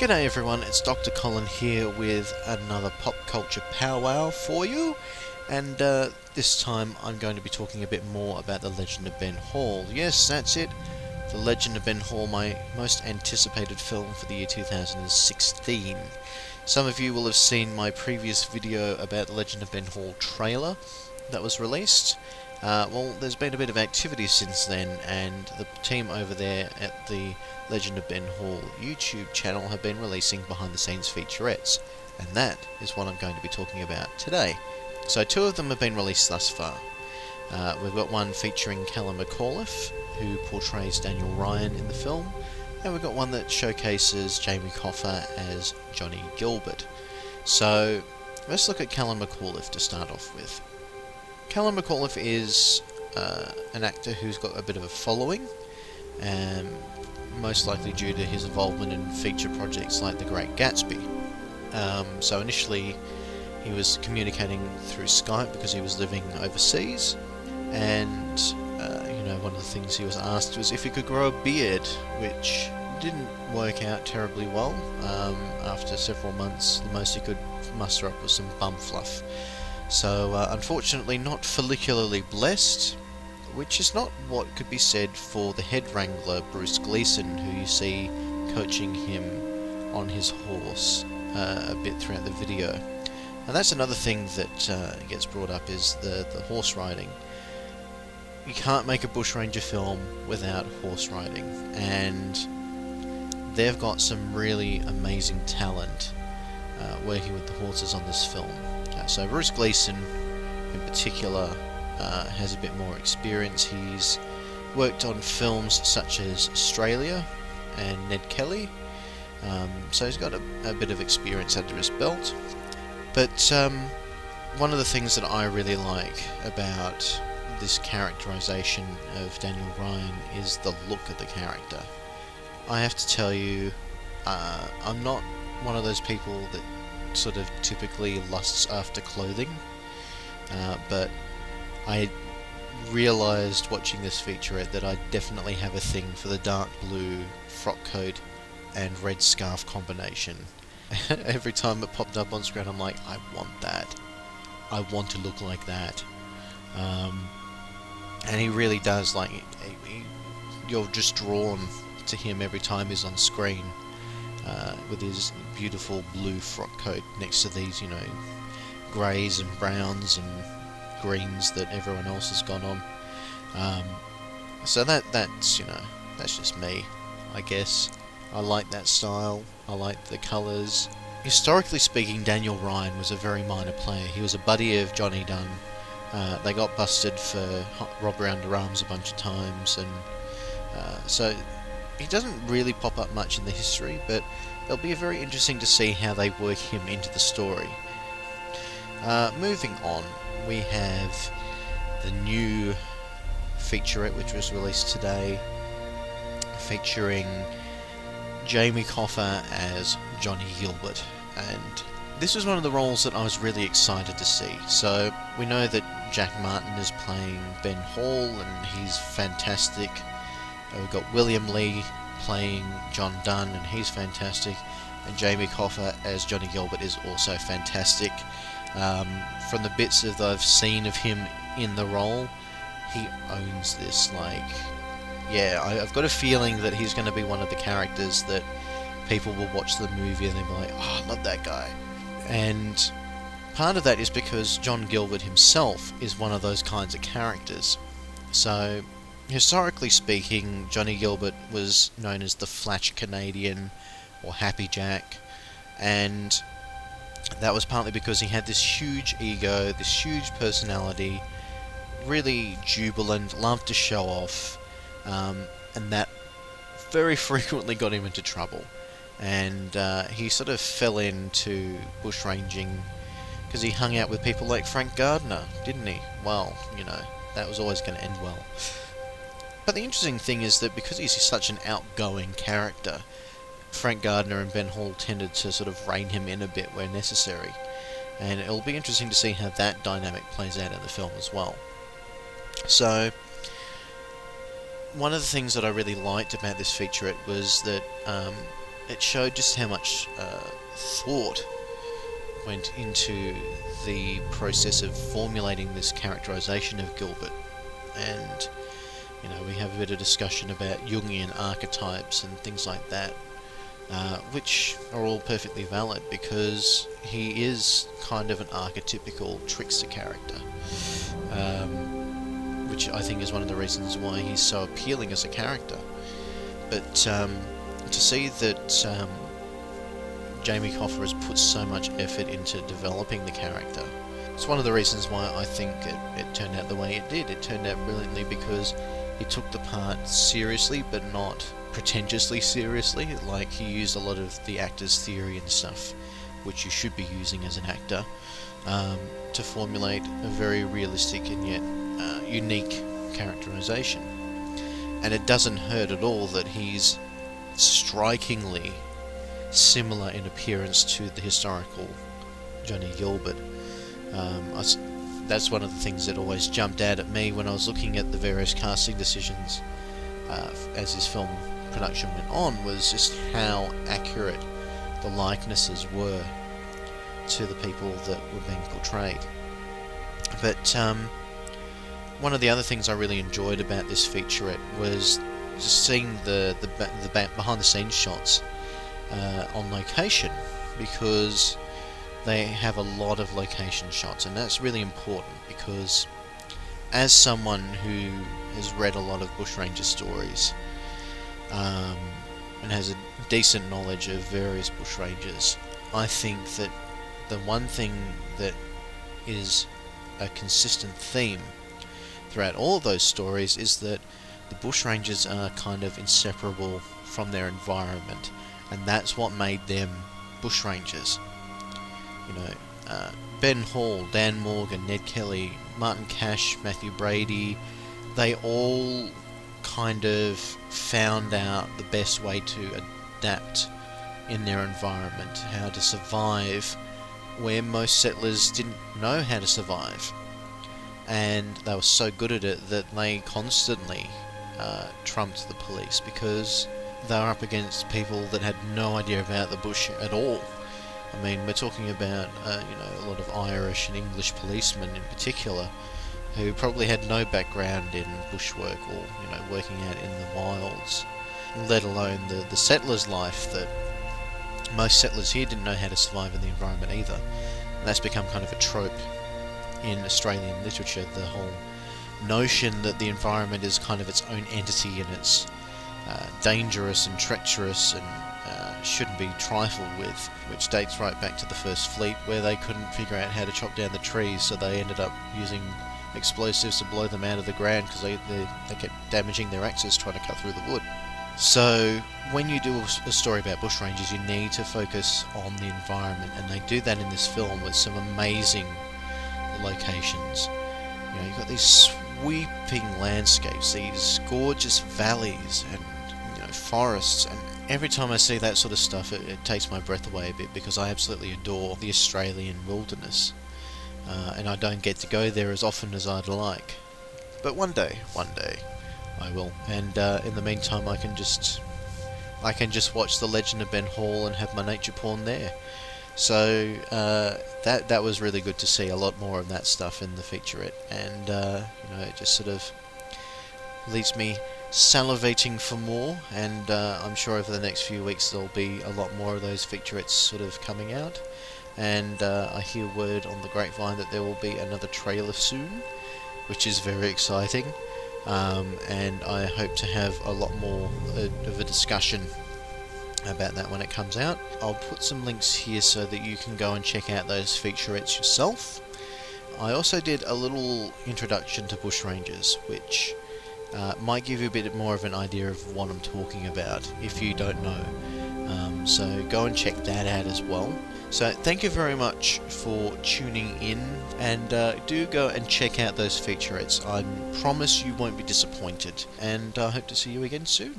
G'day everyone, it's Dr. Colin here with another Pop Culture Pow Wow for you, and this time I'm going to be talking a bit more about The Legend of Ben Hall. Yes, that's it, The Legend of Ben Hall, my most anticipated film for the year 2016. Some of you will have seen my previous video about The Legend of Ben Hall trailer that was released. Well, there's been a bit of activity since then, and the team over there at the Legend of Ben Hall YouTube channel have been releasing behind-the-scenes featurettes, and that is what I'm going to be talking about today. So 2 of them have been released thus far. We've got one featuring Callan McAuliffe, who portrays Daniel Ryan in the film, and we've got one that showcases Jamie Coffa as Johnny Gilbert. So let's look at Callan McAuliffe to start off with. Callan McAuliffe is an actor who's got a bit of a following, most likely due to his involvement in feature projects like The Great Gatsby. So initially he was communicating through Skype because he was living overseas, and one of the things he was asked was if he could grow a beard, which didn't work out terribly well. After several months, the most he could muster up was some bum fluff. So unfortunately not follicularly blessed, which is not what could be said for the head wrangler Bruce Gleason, who you see coaching him on his horse a bit throughout the video. And that's another thing that gets brought up, is the horse riding. You can't make a bushranger film without horse riding, and they've got some really amazing talent working with the horses on this film. So Bruce Gleason in particular has a bit more experience. He's worked on films such as Australia and Ned Kelly, so he's got a bit of experience under his belt. But one of the things that I really like about this characterization of Daniel Ryan is the look of the character. I have to tell you, I'm not one of those people that sort of typically lusts after clothing, but I realised watching this featurette that I definitely have a thing for the dark blue frock coat and red scarf combination. Every time it popped up on screen, I'm like, I want that. I want to look like that. And he really does, like, you're just drawn to him every time he's on screen, with his beautiful blue frock coat next to these, greys and browns and greens that everyone else has gone on. So that's just me, I guess. I like that style. I like the colours. Historically speaking, Daniel Ryan was a very minor player. He was a buddy of Johnny Dunn. They got busted for robbery under arms a bunch of times, and so he doesn't really pop up much in the history, but it'll be very interesting to see how they work him into the story. Moving on, we have the new featurette which was released today, featuring Jamie Coffa as Johnny Gilbert, and this was one of the roles that I was really excited to see. So we know that Jack Martin is playing Ben Hall, and he's fantastic. We've got William Lee playing John Dunn, and he's fantastic, and Jamie Coffa as Johnny Gilbert is also fantastic. From the bits that I've seen of him in the role, he owns this. I've got a feeling that he's going to be one of the characters that people will watch the movie and they'll be like, oh, I love that guy. And part of that is because John Gilbert himself is one of those kinds of characters. So historically speaking, Johnny Gilbert was known as the Flash Canadian or Happy Jack, and that was partly because he had this huge ego, this huge personality, really jubilant, loved to show off, and that very frequently got him into trouble. And he sort of fell into bushranging because he hung out with people like Frank Gardner, didn't he? Well, that was always going to end well. But the interesting thing is that because he's such an outgoing character, Frank Gardner and Ben Hall tended to sort of rein him in a bit where necessary, and it'll be interesting to see how that dynamic plays out in the film as well. So one of the things that I really liked about this featurette was that it showed just how much thought went into the process of formulating this characterization of Gilbert. And we have a bit of discussion about Jungian archetypes and things like that, which are all perfectly valid, because he is kind of an archetypical trickster character, which I think is one of the reasons why he's so appealing as a character. But to see that Jamie Coffa has put so much effort into developing the character, it's one of the reasons why I think it turned out the way it did. It turned out brilliantly because he took the part seriously, but not pretentiously seriously. Like, he used a lot of the actor's theory and stuff, which you should be using as an actor, to formulate a very realistic and yet unique characterization. And it doesn't hurt at all that he's strikingly similar in appearance to the historical Johnny Gilbert. That's one of the things that always jumped out at me when I was looking at the various casting decisions as his film production went on, was just how accurate the likenesses were to the people that were being portrayed. But one of the other things I really enjoyed about this featurette was just seeing the behind the scenes shots on location, because they have a lot of location shots, and that's really important, because as someone who has read a lot of bushranger stories and has a decent knowledge of various bushrangers, I think that the one thing that is a consistent theme throughout all of those stories is that the bushrangers are kind of inseparable from their environment, and that's what made them bushrangers. Ben Hall, Dan Morgan, Ned Kelly, Martin Cash, Matthew Brady, they all kind of found out the best way to adapt in their environment, how to survive where most settlers didn't know how to survive. And they were so good at it that they constantly trumped the police, because they were up against people that had no idea about the bush at all. I mean, we're talking about a lot of Irish and English policemen in particular, who probably had no background in bushwork or working out in the wilds, let alone the settler's life, that most settlers here didn't know how to survive in the environment either. And that's become kind of a trope in Australian literature, the whole notion that the environment is kind of its own entity, and it's dangerous and treacherous and shouldn't be trifled with, which dates right back to the First Fleet, where they couldn't figure out how to chop down the trees, so they ended up using explosives to blow them out of the ground, because they kept damaging their axes trying to cut through the wood. So when you do a story about bushrangers, you need to focus on the environment, and they do that in this film with some amazing locations. You've got these sweeping landscapes, these gorgeous valleys and forests, and every time I see that sort of stuff, it takes my breath away a bit, because I absolutely adore the Australian wilderness, and I don't get to go there as often as I'd like. But one day I will, and in the meantime I can just watch The Legend of Ben Hall and have my nature porn there. So that was really good to see a lot more of that stuff in the featurette, and it just sort of leaves me salivating for more, and I'm sure over the next few weeks there'll be a lot more of those featurettes sort of coming out, and I hear word on the grapevine that there will be another trailer soon, which is very exciting, and I hope to have a lot more of a discussion about that when it comes out. I'll put some links here so that you can go and check out those featurettes yourself. I also did a little introduction to bushrangers, which might give you a bit more of an idea of what I'm talking about if you don't know. So go and check that out as well. So thank you very much for tuning in, and do go and check out those featurettes. I promise you won't be disappointed, and I hope to see you again soon.